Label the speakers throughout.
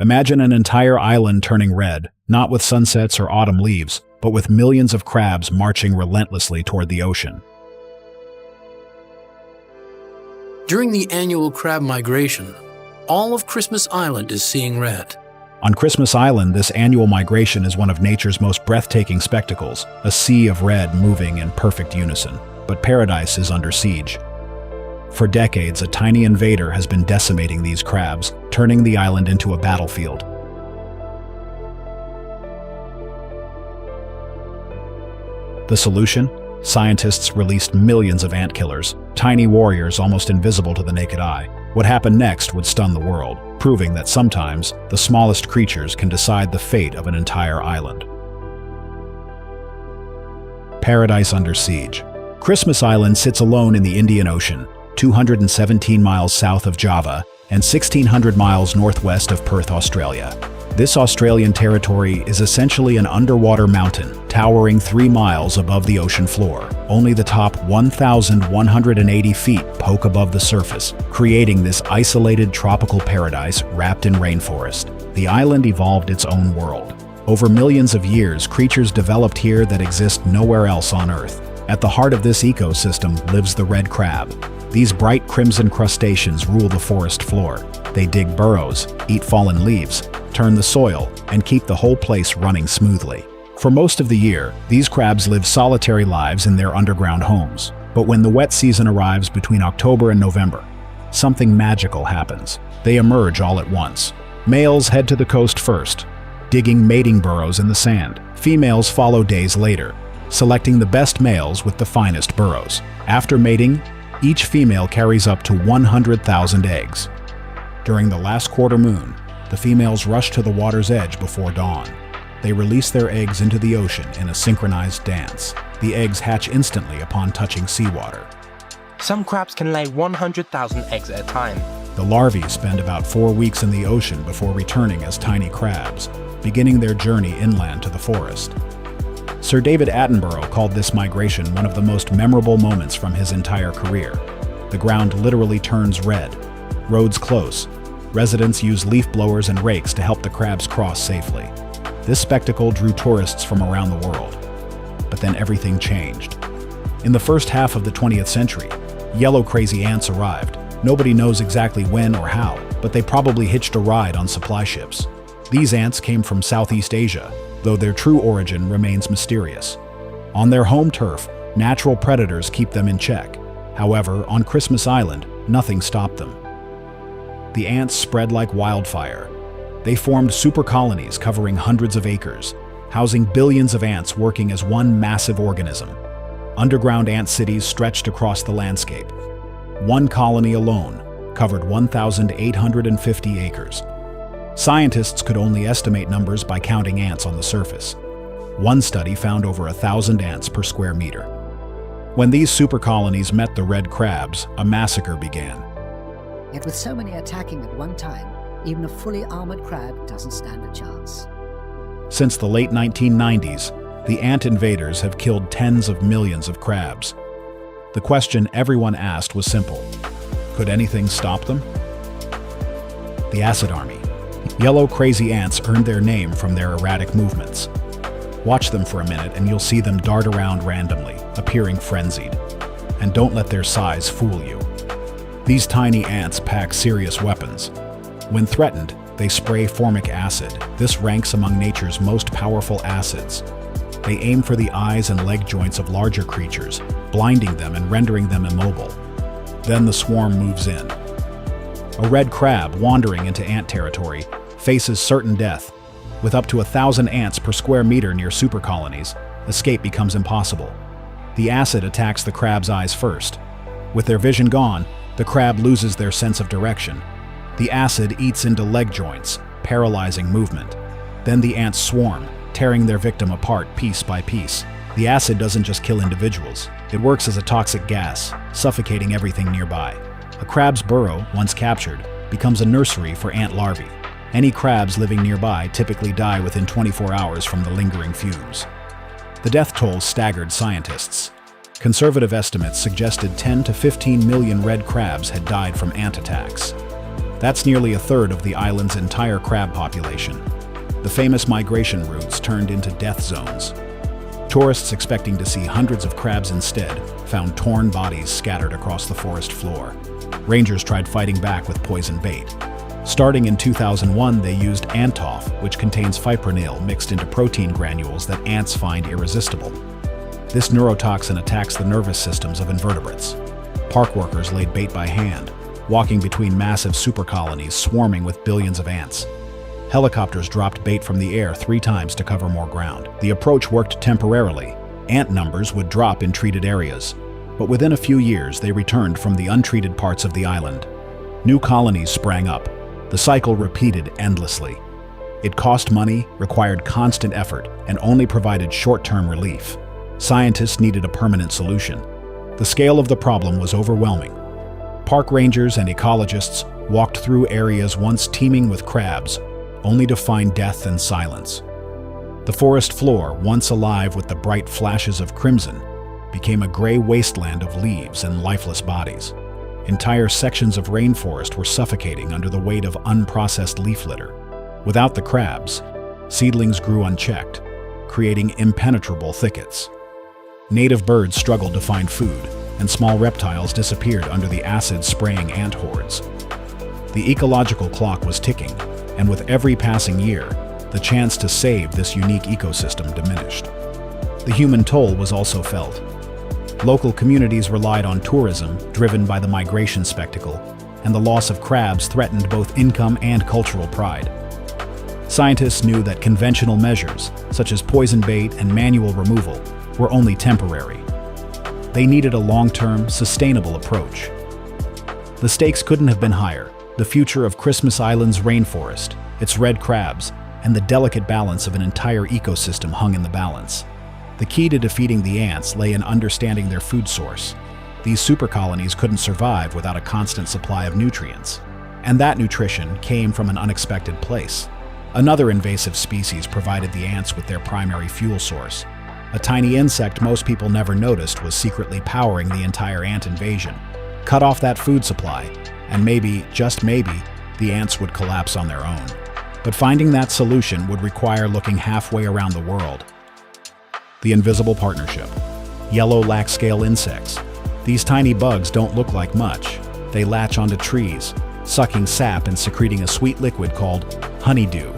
Speaker 1: Imagine an entire island turning red, not with sunsets or autumn leaves, but with millions of crabs marching relentlessly toward the ocean.
Speaker 2: During the annual crab migration, all of Christmas Island is seeing red.
Speaker 1: On Christmas Island, this annual migration is one of nature's most breathtaking spectacles, a sea of red moving in perfect unison. But paradise is under siege. For decades, a tiny invader has been decimating these crabs, turning the island into a battlefield. The solution? Scientists released millions of ant killers, tiny warriors almost invisible to the naked eye. What happened next would stun the world, proving that sometimes the smallest creatures can decide the fate of an entire island. Paradise under siege. Christmas Island sits alone in the Indian Ocean, 217 miles south of Java and 1,600 miles northwest of Perth, Australia. This Australian territory is essentially an underwater mountain, towering 3 miles above the ocean floor. Only the top 1,180 feet poke above the surface, creating this isolated tropical paradise wrapped in rainforest. The island evolved its own world. Over millions of years, creatures developed here that exist nowhere else on Earth. At the heart of this ecosystem lives the red crab. These bright crimson crustaceans rule the forest floor. They dig burrows, eat fallen leaves, turn the soil, and keep the whole place running smoothly. For most of the year, these crabs live solitary lives in their underground homes. But when the wet season arrives between October and November, something magical happens. They emerge all at once. Males head to the coast first, digging mating burrows in the sand. Females follow days later, selecting the best males with the finest burrows. After mating, each female carries up to 100,000 eggs. During the last quarter moon, the females rush to the water's edge before dawn. They release their eggs into the ocean in a synchronized dance. The eggs hatch instantly upon touching seawater.
Speaker 3: Some crabs can lay 100,000 eggs at a time.
Speaker 1: The larvae spend about 4 weeks in the ocean before returning as tiny crabs, beginning their journey inland to the forest. Sir David Attenborough called this migration one of the most memorable moments from his entire career. The ground literally turns red. Roads close. Residents use leaf blowers and rakes to help the crabs cross safely. This spectacle drew tourists from around the world. But then everything changed. In the first half of the 20th century, yellow crazy ants arrived. Nobody knows exactly when or how, but they probably hitched a ride on supply ships. These ants came from Southeast Asia, though their true origin remains mysterious. On their home turf, natural predators keep them in check. However, on Christmas Island, nothing stopped them. The ants spread like wildfire. They formed super colonies covering hundreds of acres, housing billions of ants working as one massive organism. Underground ant cities stretched across the landscape. One colony alone covered 1,850 acres. Scientists could only estimate numbers by counting ants on the surface. One study found over 1,000 ants per square meter. When these super colonies met the red crabs, a massacre began.
Speaker 4: Yet with so many attacking at one time, even a fully armored crab doesn't stand a chance.
Speaker 1: Since the late 1990s, the ant invaders have killed tens of millions of crabs. The question everyone asked was simple. Could anything stop them? The acid army. Yellow crazy ants earned their name from their erratic movements. Watch them for a minute and you'll see them dart around randomly, appearing frenzied. And don't let their size fool you. These tiny ants pack serious weapons. When threatened, they spray formic acid. This ranks among nature's most powerful acids. They aim for the eyes and leg joints of larger creatures, blinding them and rendering them immobile. Then the swarm moves in. A red crab wandering into ant territory faces certain death. With up to 1,000 ants per square meter near super colonies, escape becomes impossible. The acid attacks the crab's eyes first. With their vision gone, the crab loses their sense of direction. The acid eats into leg joints, paralyzing movement. Then the ants swarm, tearing their victim apart piece by piece. The acid doesn't just kill individuals. It works as a toxic gas, suffocating everything nearby. A crab's burrow, once captured, becomes a nursery for ant larvae. Any crabs living nearby typically die within 24 hours from the lingering fumes. The death toll staggered scientists. Conservative estimates suggested 10 to 15 million red crabs had died from ant attacks. That's nearly a third of the island's entire crab population. The famous migration routes turned into death zones. Tourists expecting to see hundreds of crabs instead found torn bodies scattered across the forest floor. Rangers tried fighting back with poison bait. Starting in 2001, they used Antoff, which contains fipronil mixed into protein granules that ants find irresistible. This neurotoxin attacks the nervous systems of invertebrates. Park workers laid bait by hand, walking between massive supercolonies swarming with billions of ants. Helicopters dropped bait from the air 3 times to cover more ground. The approach worked temporarily. Ant numbers would drop in treated areas, but within a few years they returned from the untreated parts of the island. New colonies sprang up. The cycle repeated endlessly. It cost money, required constant effort, and only provided short-term relief. Scientists needed a permanent solution. The scale of the problem was overwhelming. Park rangers and ecologists walked through areas once teeming with crabs, only to find death and silence. The forest floor, once alive with the bright flashes of crimson, became a gray wasteland of leaves and lifeless bodies. Entire sections of rainforest were suffocating under the weight of unprocessed leaf litter. Without the crabs, seedlings grew unchecked, creating impenetrable thickets. Native birds struggled to find food, and small reptiles disappeared under the acid-spraying ant hordes. The ecological clock was ticking, and with every passing year, the chance to save this unique ecosystem diminished. The human toll was also felt. Local communities relied on tourism, driven by the migration spectacle, and the loss of crabs threatened both income and cultural pride. Scientists knew that conventional measures, such as poison bait and manual removal, were only temporary. They needed a long-term, sustainable approach. The stakes couldn't have been higher. The future of Christmas Island's rainforest, its red crabs, and the delicate balance of an entire ecosystem hung in the balance. The key to defeating the ants lay in understanding their food source. These supercolonies couldn't survive without a constant supply of nutrients. And that nutrition came from an unexpected place. Another invasive species provided the ants with their primary fuel source. A tiny insect most people never noticed was secretly powering the entire ant invasion. Cut off that food supply, and maybe, just maybe, the ants would collapse on their own. But finding that solution would require looking halfway around the world. The invisible partnership. Yellow lac-scale insects. These tiny bugs don't look like much. They latch onto trees, sucking sap and secreting a sweet liquid called honeydew.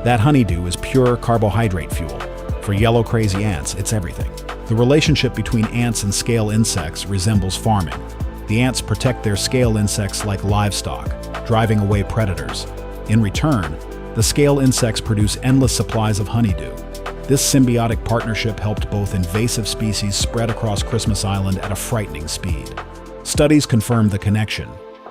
Speaker 1: That honeydew is pure carbohydrate fuel. For yellow crazy ants, it's everything. The relationship between ants and scale insects resembles farming. The ants protect their scale insects like livestock, driving away predators. In return, the scale insects produce endless supplies of honeydew. This symbiotic partnership helped both invasive species spread across Christmas Island at a frightening speed. Studies confirmed the connection.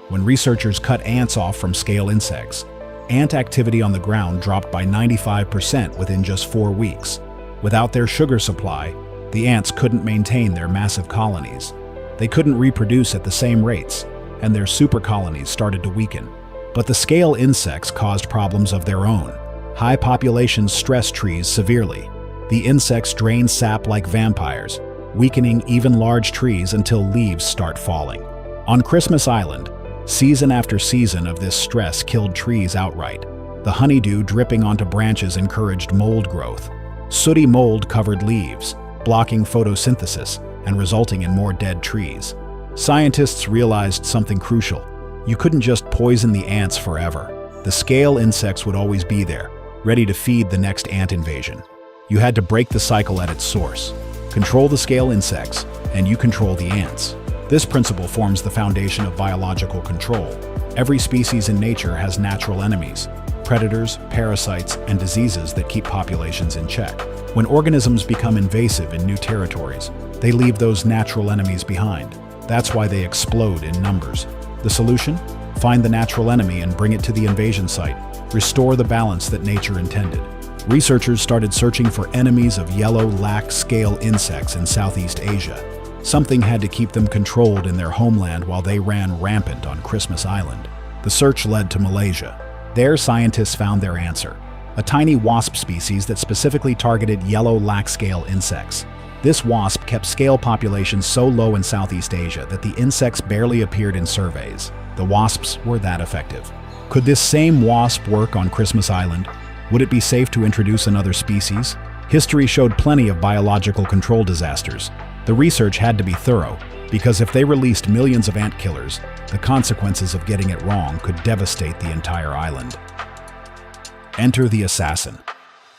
Speaker 1: When researchers cut ants off from scale insects, ant activity on the ground dropped by 95% within just 4 weeks. Without their sugar supply, the ants couldn't maintain their massive colonies. They couldn't reproduce at the same rates, and their super colonies started to weaken. But the scale insects caused problems of their own. High populations stressed trees severely. The insects drain sap like vampires, weakening even large trees until leaves start falling. On Christmas Island, season after season of this stress killed trees outright. The honeydew dripping onto branches encouraged mold growth. Sooty mold covered leaves, blocking photosynthesis and resulting in more dead trees. Scientists realized something crucial. You couldn't just poison the ants forever. The scale insects would always be there, ready to feed the next ant invasion. You had to break the cycle at its source. Control the scale insects, and you control the ants. This principle forms the foundation of biological control. Every species in nature has natural enemies, predators, parasites, and diseases that keep populations in check. When organisms become invasive in new territories, they leave those natural enemies behind. That's why they explode in numbers. The solution? Find the natural enemy and bring it to the invasion site. Restore the balance that nature intended. Researchers started searching for enemies of yellow lac-scale insects in Southeast Asia. Something had to keep them controlled in their homeland while they ran rampant on Christmas Island. The search led to Malaysia. There, scientists found their answer: a tiny wasp species that specifically targeted yellow lac-scale insects. This wasp kept scale populations so low in Southeast Asia that the insects barely appeared in surveys. The wasps were that effective. Could this same wasp work on Christmas Island? Would it be safe to introduce another species? History showed plenty of biological control disasters. The research had to be thorough, because if they released millions of ant killers, the consequences of getting it wrong could devastate the entire island. Enter the assassin.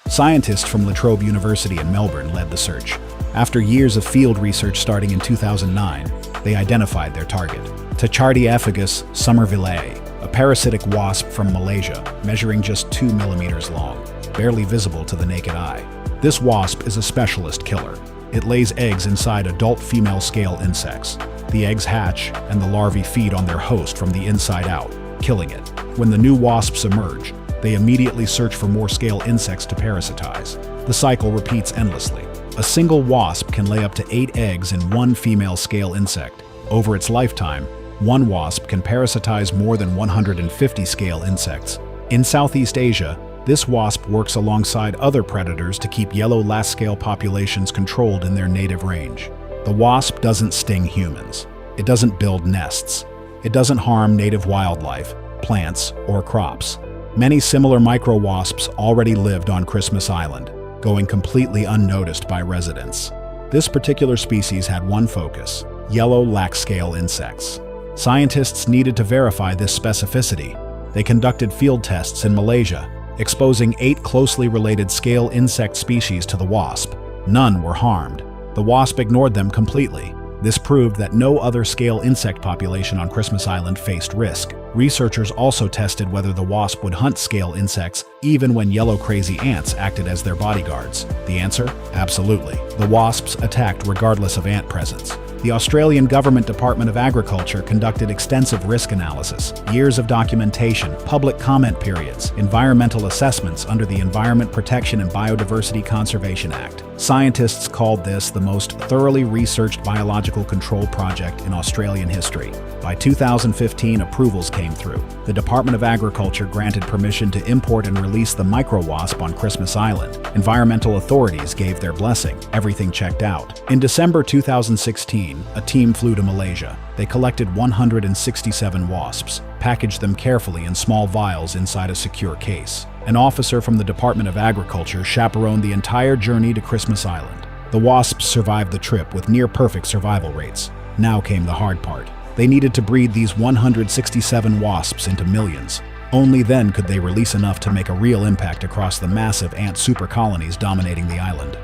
Speaker 1: Scientists from La Trobe University in Melbourne led the search. After years of field research starting in 2009, they identified their target. Tachardiophagus somervillei, a parasitic wasp from Malaysia, measuring just 2 millimeters long, barely visible to the naked eye. This wasp is a specialist killer. It lays eggs inside adult female scale insects. The eggs hatch, and the larvae feed on their host from the inside out, killing it. When the new wasps emerge, they immediately search for more scale insects to parasitize. The cycle repeats endlessly. A single wasp can lay up to 8 eggs in one female scale insect. Over its lifetime, one wasp can parasitize more than 150 scale insects. In Southeast Asia, this wasp works alongside other predators to keep yellow last scale populations controlled in their native range. The wasp doesn't sting humans. It doesn't build nests. It doesn't harm native wildlife, plants, or crops. Many similar micro-wasps already lived on Christmas Island, going completely unnoticed by residents. This particular species had one focus: yellow lax-scale insects. Scientists needed to verify this specificity. They conducted field tests in Malaysia, exposing 8 closely related scale insect species to the wasp. None were harmed. The wasp ignored them completely. This proved that no other scale insect population on Christmas Island faced risk. Researchers also tested whether the wasp would hunt scale insects even when yellow crazy ants acted as their bodyguards. The answer? Absolutely. The wasps attacked regardless of ant presence. The Australian Government Department of Agriculture conducted extensive risk analysis, years of documentation, public comment periods, environmental assessments under the Environment Protection and Biodiversity Conservation Act. Scientists called this the most thoroughly researched biological control project in Australian history. By 2015, approvals came through. The Department of Agriculture granted permission to import and release the micro-wasp on Christmas Island. Environmental authorities gave their blessing. Everything checked out. In December 2016, a team flew to Malaysia. They collected 167 wasps, packaged them carefully in small vials inside a secure case. An officer from the Department of Agriculture chaperoned the entire journey to Christmas Island. The wasps survived the trip with near-perfect survival rates. Now came the hard part. They needed to breed these 167 wasps into millions. Only then could they release enough to make a real impact across the massive ant supercolonies dominating the island.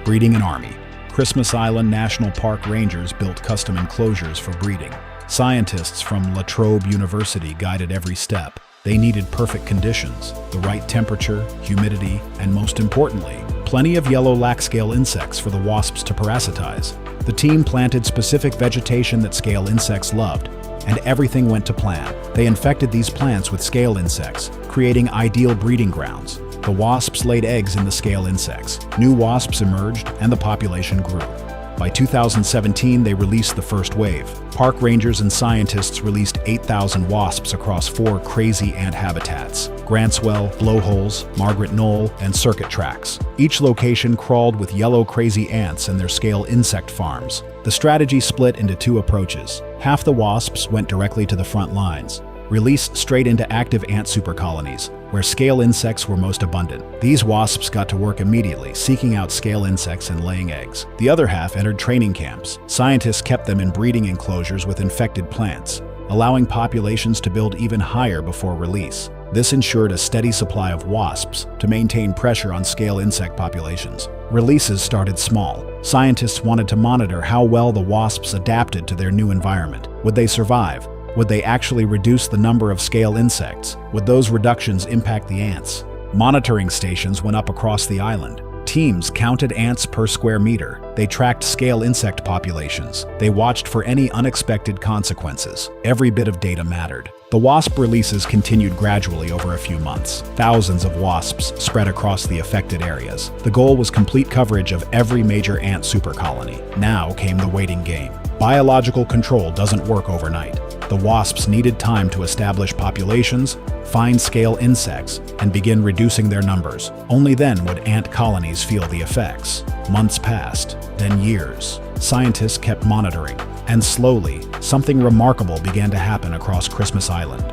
Speaker 1: Breeding an army. Christmas Island National Park rangers built custom enclosures for breeding. Scientists from La Trobe University guided every step. They needed perfect conditions, the right temperature, humidity, and most importantly, plenty of yellow lax-scale insects for the wasps to parasitize. The team planted specific vegetation that scale insects loved, and everything went to plan. They infected these plants with scale insects, creating ideal breeding grounds. The wasps laid eggs in the scale insects. New wasps emerged, and the population grew. By 2017, they released the first wave. Park rangers and scientists released 8,000 wasps across 4 crazy ant habitats: Grantswell, Blowholes, Margaret Knoll, and Circuit Tracks. Each location crawled with yellow crazy ants and their scale insect farms. The strategy split into 2 approaches. Half the wasps went directly to the front lines, released straight into active ant supercolonies, where scale insects were most abundant. These wasps got to work immediately, seeking out scale insects and laying eggs. The other half entered training camps. Scientists kept them in breeding enclosures with infected plants, allowing populations to build even higher before release. This ensured a steady supply of wasps to maintain pressure on scale insect populations. Releases started small. Scientists wanted to monitor how well the wasps adapted to their new environment. Would they survive? Would they actually reduce the number of scale insects? Would those reductions impact the ants? Monitoring stations went up across the island. Teams counted ants per square meter. They tracked scale insect populations. They watched for any unexpected consequences. Every bit of data mattered. The wasp releases continued gradually over a few months. Thousands of wasps spread across the affected areas. The goal was complete coverage of every major ant supercolony. Now came the waiting game. Biological control doesn't work overnight. The wasps needed time to establish populations, find scale insects, and begin reducing their numbers. Only then would ant colonies feel the effects. Months passed, then years. Scientists kept monitoring, and slowly, something remarkable began to happen across Christmas Island.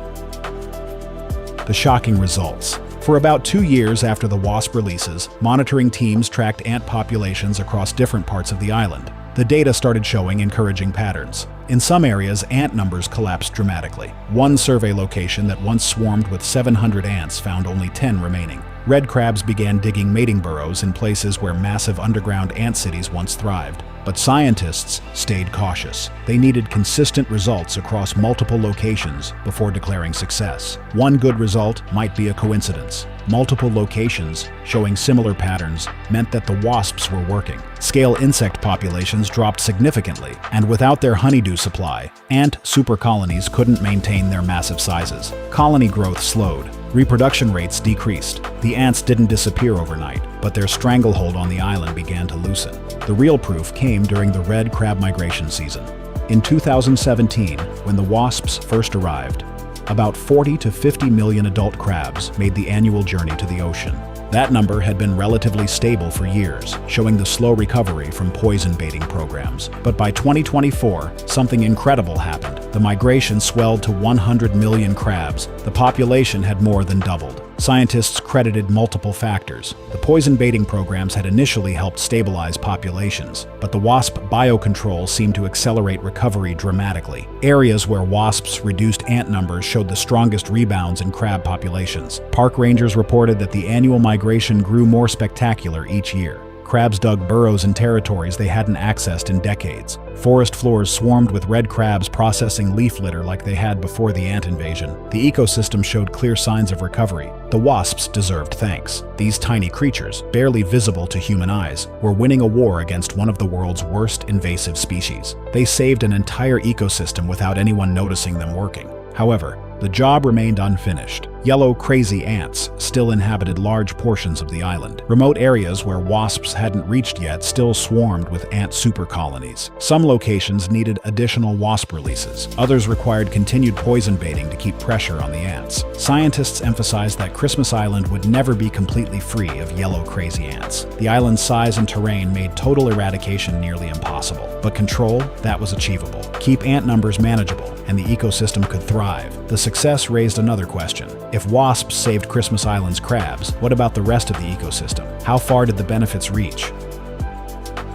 Speaker 1: The shocking results. For about 2 years after the wasp releases, monitoring teams tracked ant populations across different parts of the island. The data started showing encouraging patterns. In some areas, ant numbers collapsed dramatically. One survey location that once swarmed with 700 ants found only 10 remaining. Red crabs began digging mating burrows in places where massive underground ant cities once thrived. But scientists stayed cautious. They needed consistent results across multiple locations before declaring success. One good result might be a coincidence. Multiple locations showing similar patterns meant that the wasps were working. Scale insect populations dropped significantly, and without their honeydew supply, ant supercolonies couldn't maintain their massive sizes. Colony growth slowed. Reproduction rates decreased. The ants didn't disappear overnight, but their stranglehold on the island began to loosen. The real proof came during the red crab migration season. In 2017, when the wasps first arrived, about 40 to 50 million adult crabs made the annual journey to the ocean. That number had been relatively stable for years, showing the slow recovery from poison baiting programs. But by 2024, something incredible happened. The migration swelled to 100 million crabs. The population had more than doubled. Scientists credited multiple factors. The poison baiting programs had initially helped stabilize populations, but the wasp biocontrol seemed to accelerate recovery dramatically. Areas where wasps reduced ant numbers showed the strongest rebounds in crab populations. Park rangers reported that the annual migration grew more spectacular each year. Crabs dug burrows in territories they hadn't accessed in decades. Forest floors swarmed with red crabs processing leaf litter like they had before the ant invasion. The ecosystem showed clear signs of recovery. The wasps deserved thanks. These tiny creatures, barely visible to human eyes, were winning a war against one of the world's worst invasive species. They saved an entire ecosystem without anyone noticing them working. However, the job remained unfinished. Yellow crazy ants still inhabited large portions of the island. Remote areas where wasps hadn't reached yet still swarmed with ant supercolonies. Some locations needed additional wasp releases. Others required continued poison baiting to keep pressure on the ants. Scientists emphasized that Christmas Island would never be completely free of yellow crazy ants. The island's size and terrain made total eradication nearly impossible. But control, that was achievable. Keep ant numbers manageable, and the ecosystem could thrive. The success raised another question. If wasps saved Christmas Island's crabs, what about the rest of the ecosystem? How far did the benefits reach?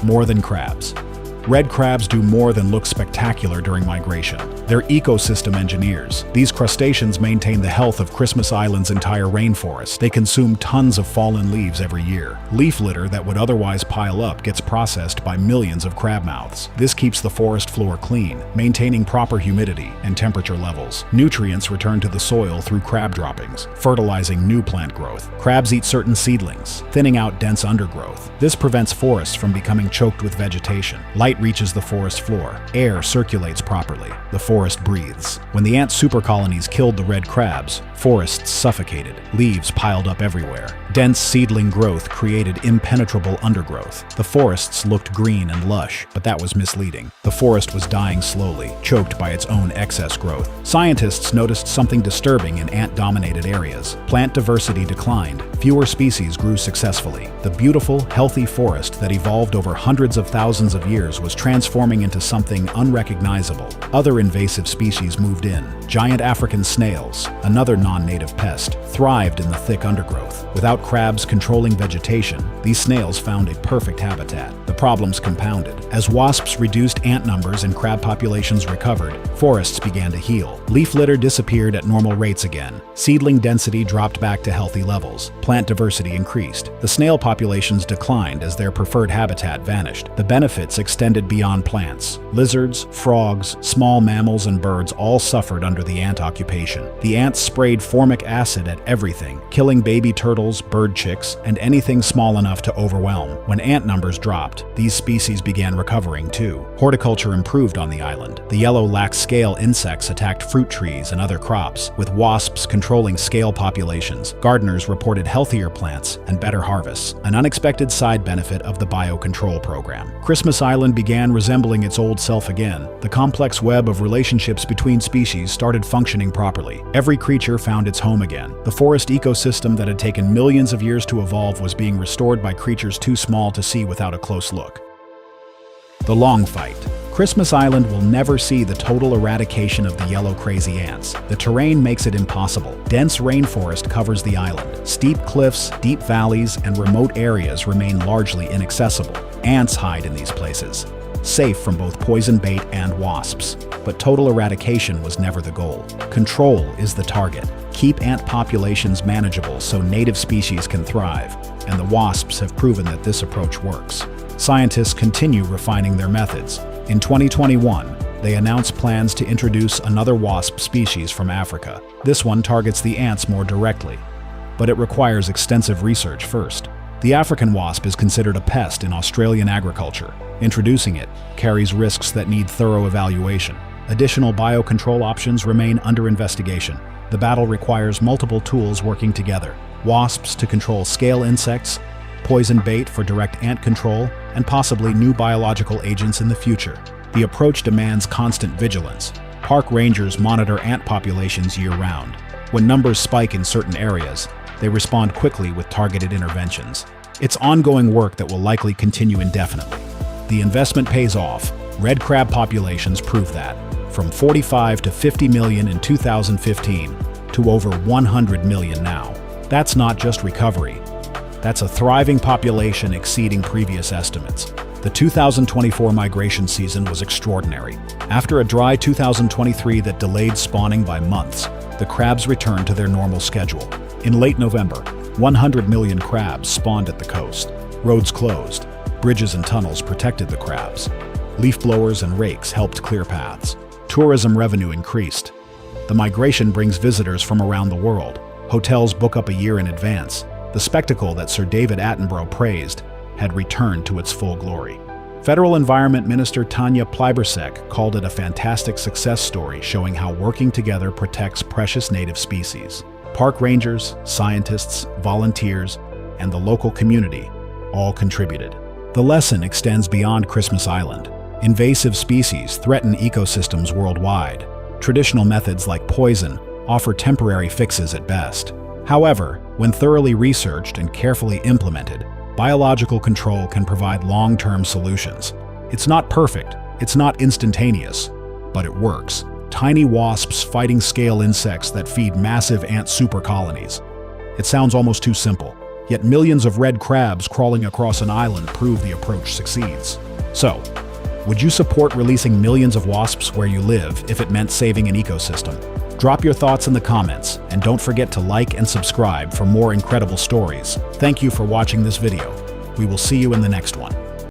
Speaker 1: More than crabs. Red crabs do more than look spectacular during migration. They're ecosystem engineers. These crustaceans maintain the health of Christmas Island's entire rainforest. They consume tons of fallen leaves every year. Leaf litter that would otherwise pile up gets processed by millions of crab mouths. This keeps the forest floor clean, maintaining proper humidity and temperature levels. Nutrients return to the soil through crab droppings, fertilizing new plant growth. Crabs eat certain seedlings, thinning out dense undergrowth. This prevents forests from becoming choked with vegetation. Light reaches the forest floor. Air circulates properly. The forest breathes. When the ant supercolonies killed the red crabs, forests suffocated. Leaves piled up everywhere. Dense seedling growth created impenetrable undergrowth. The forests looked green and lush, but that was misleading. The forest was dying slowly, choked by its own excess growth. Scientists noticed something disturbing in ant-dominated areas. Plant diversity declined. Fewer species grew successfully. The beautiful, healthy forest that evolved over hundreds of thousands of years was transforming into something unrecognizable. Other invasive species moved in. Giant African snails, another non-native pest, thrived in the thick undergrowth. Without crabs controlling vegetation, these snails found a perfect habitat. The problems compounded. As wasps reduced ant numbers and crab populations recovered, forests began to heal. Leaf litter disappeared at normal rates again. Seedling density dropped back to healthy levels. Plant diversity increased. The snail populations declined as their preferred habitat vanished. The benefits extended beyond plants. Lizards, frogs, small mammals, and birds all suffered under the ant occupation. The ants sprayed formic acid at everything, killing baby turtles, bird chicks, and anything small enough to overwhelm. When ant numbers dropped, these species began recovering too. Horticulture improved on the island. The yellow lax scale insects attacked fruit trees and other crops, with wasps controlling scale populations. Gardeners reported healthier plants and better harvests, an unexpected side benefit of the biocontrol program. Christmas Island began resembling its old self again. The complex web of relationships between species started functioning properly. Every creature found its home again. The forest ecosystem that had taken millions of years to evolve was being restored by creatures too small to see without a close look. The long fight. Christmas Island will never see the total eradication of the yellow crazy ants. The terrain makes it impossible. Dense rainforest covers the island. Steep cliffs, deep valleys, and remote areas remain largely inaccessible. Ants hide in these places, safe from both poison bait and wasps. But total eradication was never the goal. Control is the target. Keep ant populations manageable so native species can thrive, and the wasps have proven that this approach works. Scientists continue refining their methods. In 2021, they announced plans to introduce another wasp species from Africa. This one targets the ants more directly, but it requires extensive research first. The African wasp is considered a pest in Australian agriculture. Introducing it carries risks that need thorough evaluation. Additional biocontrol options remain under investigation. The battle requires multiple tools working together: wasps to control scale insects, poison bait for direct ant control, and possibly new biological agents in the future. The approach demands constant vigilance. Park rangers monitor ant populations year-round. When numbers spike in certain areas, they respond quickly with targeted interventions. It's ongoing work that will likely continue indefinitely. The investment pays off. Red crab populations prove that. From 45 to 50 million in 2015 to over 100 million now. That's not just recovery. That's a thriving population exceeding previous estimates. The 2024 migration season was extraordinary. After a dry 2023 that delayed spawning by months, the crabs returned to their normal schedule. In late November, 100 million crabs spawned at the coast. Roads closed. Bridges and tunnels protected the crabs. Leaf blowers and rakes helped clear paths. Tourism revenue increased. The migration brings visitors from around the world. Hotels book up a year in advance. The spectacle that Sir David Attenborough praised had returned to its full glory. Federal Environment Minister Tanya Plibersek called it a fantastic success story showing how working together protects precious native species. Park rangers, scientists, volunteers, and the local community all contributed. The lesson extends beyond Christmas Island. Invasive species threaten ecosystems worldwide. Traditional methods like poison offer temporary fixes at best. However, when thoroughly researched and carefully implemented, biological control can provide long-term solutions. It's not perfect, it's not instantaneous, but it works. Tiny wasps fighting scale insects that feed massive ant supercolonies. It sounds almost too simple, yet millions of red crabs crawling across an island prove the approach succeeds. So, would you support releasing millions of wasps where you live if it meant saving an ecosystem? Drop your thoughts in the comments, and don't forget to like and subscribe for more incredible stories. Thank you for watching this video. We will see you in the next one.